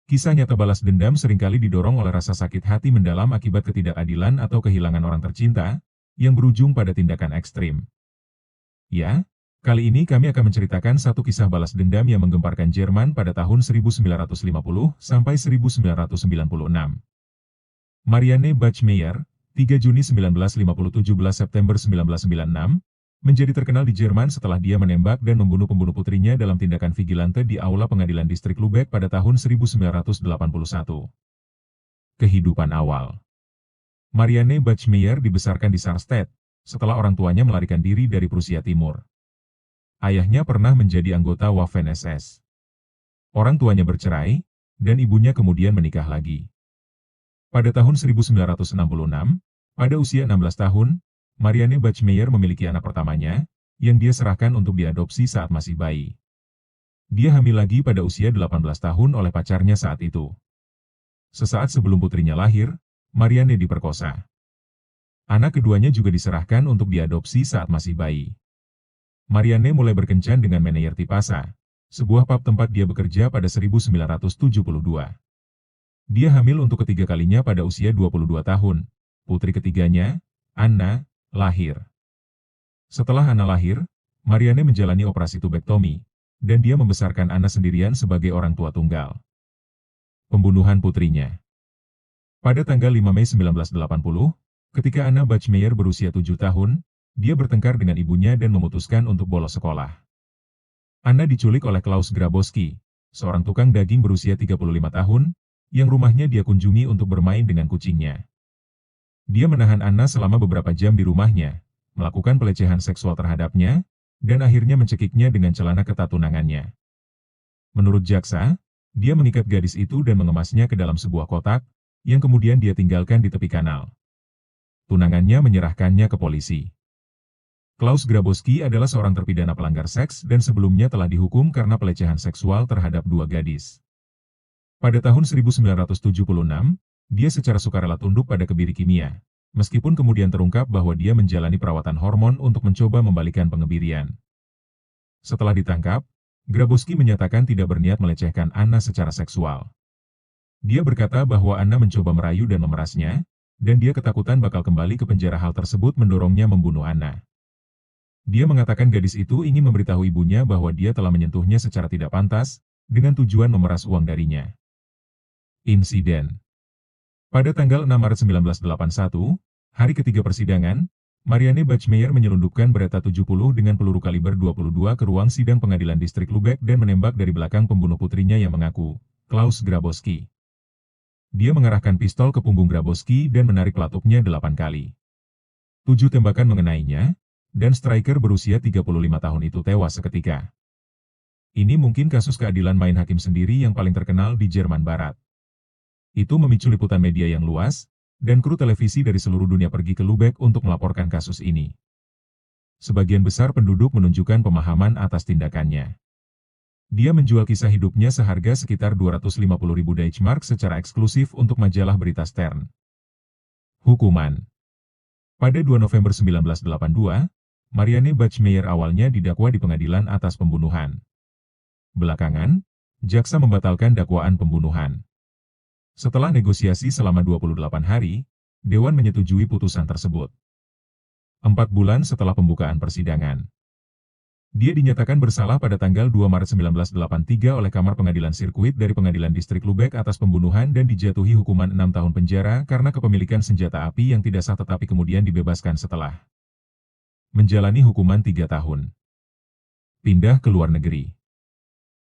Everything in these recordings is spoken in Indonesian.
Kisah nyata balas dendam seringkali didorong oleh rasa sakit hati mendalam akibat ketidakadilan atau kehilangan orang tercinta, yang berujung pada tindakan ekstrim. Ya, kali ini kami akan menceritakan satu kisah balas dendam yang menggemparkan Jerman pada tahun 1950 sampai 1996. Marianne Bachmeier, 3 Juni 1950 – 17 September 1996, menjadi terkenal di Jerman setelah dia menembak dan membunuh pembunuh putrinya dalam tindakan vigilante di Aula Pengadilan Distrik Lubeck pada tahun 1981. Kehidupan awal. Marianne Bachmeier dibesarkan di Sarstedt, setelah orang tuanya melarikan diri dari Prusia Timur. Ayahnya pernah menjadi anggota Waffen-SS. Orang tuanya bercerai, dan ibunya kemudian menikah lagi. Pada tahun 1966, pada usia 16 tahun, Marianne Bachmeier memiliki anak pertamanya, yang dia serahkan untuk diadopsi saat masih bayi. Dia hamil lagi pada usia 18 tahun oleh pacarnya saat itu. Sesaat sebelum putrinya lahir, Marianne diperkosa. Anak keduanya juga diserahkan untuk diadopsi saat masih bayi. Marianne mulai berkencan dengan manajer Tipasa, sebuah pub tempat dia bekerja pada 1972. Dia hamil untuk ketiga kalinya pada usia 22 tahun. Putri ketiganya, Anna, lahir. Setelah Anna lahir, Marianne menjalani operasi tubektomi, dan dia membesarkan Anna sendirian sebagai orang tua tunggal. Pembunuhan putrinya. Pada tanggal 5 Mei 1980, ketika Anna Bachmeier berusia 7 tahun, dia bertengkar dengan ibunya dan memutuskan untuk bolos sekolah. Anna diculik oleh Klaus Grabowski, seorang tukang daging berusia 35 tahun, yang rumahnya dia kunjungi untuk bermain dengan kucingnya. Dia menahan Anna selama beberapa jam di rumahnya, melakukan pelecehan seksual terhadapnya, dan akhirnya mencekiknya dengan celana ketat tunangannya. Menurut jaksa, dia mengikat gadis itu dan mengemasnya ke dalam sebuah kotak, yang kemudian dia tinggalkan di tepi kanal. Tunangannya menyerahkannya ke polisi. Klaus Grabowski adalah seorang terpidana pelanggar seks dan sebelumnya telah dihukum karena pelecehan seksual terhadap 2 gadis. Pada tahun 1976, dia secara sukarela tunduk pada kebiri kimia, meskipun kemudian terungkap bahwa dia menjalani perawatan hormon untuk mencoba membalikan pengebirian. Setelah ditangkap, Grabowski menyatakan tidak berniat melecehkan Anna secara seksual. Dia berkata bahwa Anna mencoba merayu dan memerasnya, dan dia ketakutan bakal kembali ke penjara. Hal tersebut mendorongnya membunuh Anna. Dia mengatakan gadis itu ingin memberitahu ibunya bahwa dia telah menyentuhnya secara tidak pantas, dengan tujuan memeras uang darinya. Insiden. Pada tanggal 6 Maret 1981, hari ketiga persidangan, Marianne Bachmeier menyelundupkan Beretta 70 dengan peluru kaliber 22 ke ruang sidang pengadilan distrik Lubeck dan menembak dari belakang pembunuh putrinya yang mengaku, Klaus Grabowski. Dia mengarahkan pistol ke punggung Grabowski dan menarik pelapuknya 8 kali. 7 tembakan mengenainya, dan striker berusia 35 tahun itu tewas seketika. Ini mungkin kasus keadilan main hakim sendiri yang paling terkenal di Jerman Barat. Itu memicu liputan media yang luas, dan kru televisi dari seluruh dunia pergi ke Lubeck untuk melaporkan kasus ini. Sebagian besar penduduk menunjukkan pemahaman atas tindakannya. Dia menjual kisah hidupnya seharga sekitar 250.000 Deutschmark secara eksklusif untuk majalah berita Stern. Hukuman. Pada 2 November 1982, Marianne Bachmeier awalnya didakwa di pengadilan atas pembunuhan. Belakangan, jaksa membatalkan dakwaan pembunuhan. Setelah negosiasi selama 28 hari, Dewan menyetujui putusan tersebut. 4 bulan setelah pembukaan persidangan, dia dinyatakan bersalah pada tanggal 2 Maret 1983 oleh Kamar Pengadilan Sirkuit dari Pengadilan Distrik Lubeck atas pembunuhan dan dijatuhi hukuman 6 tahun penjara karena kepemilikan senjata api yang tidak sah tetapi kemudian dibebaskan setelah menjalani hukuman 3 tahun. Pindah ke luar negeri.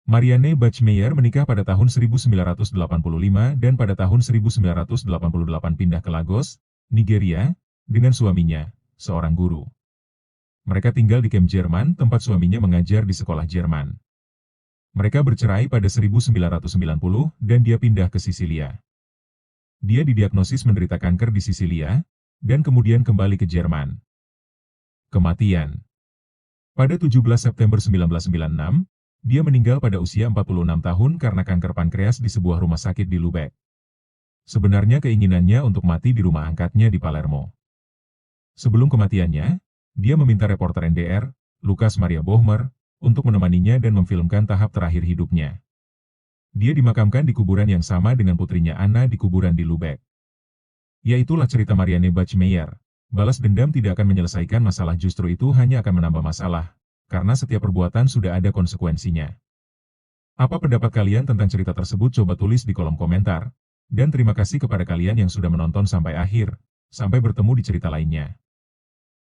Marianne Bachmeier menikah pada tahun 1985 dan pada tahun 1988 pindah ke Lagos, Nigeria, dengan suaminya, seorang guru. Mereka tinggal di kamp Jerman tempat suaminya mengajar di sekolah Jerman. Mereka bercerai pada 1990 dan dia pindah ke Sisilia. Dia didiagnosis menderita kanker di Sisilia, dan kemudian kembali ke Jerman. Kematian. Pada 17 September 1996, dia meninggal pada usia 46 tahun karena kanker pankreas di sebuah rumah sakit di Lubeck. Sebenarnya keinginannya untuk mati di rumah angkatnya di Palermo. Sebelum kematiannya, dia meminta reporter NDR, Lukas Maria Bohmer, untuk menemaninya dan memfilmkan tahap terakhir hidupnya. Dia dimakamkan di kuburan yang sama dengan putrinya Anna di kuburan di Lubeck. Ya itulah cerita Marianne Bachmeier. Balas dendam tidak akan menyelesaikan masalah, justru itu hanya akan menambah masalah. Karena setiap perbuatan sudah ada konsekuensinya. Apa pendapat kalian tentang cerita tersebut? Coba tulis di kolom komentar. Dan terima kasih kepada kalian yang sudah menonton sampai akhir. Sampai bertemu di cerita lainnya.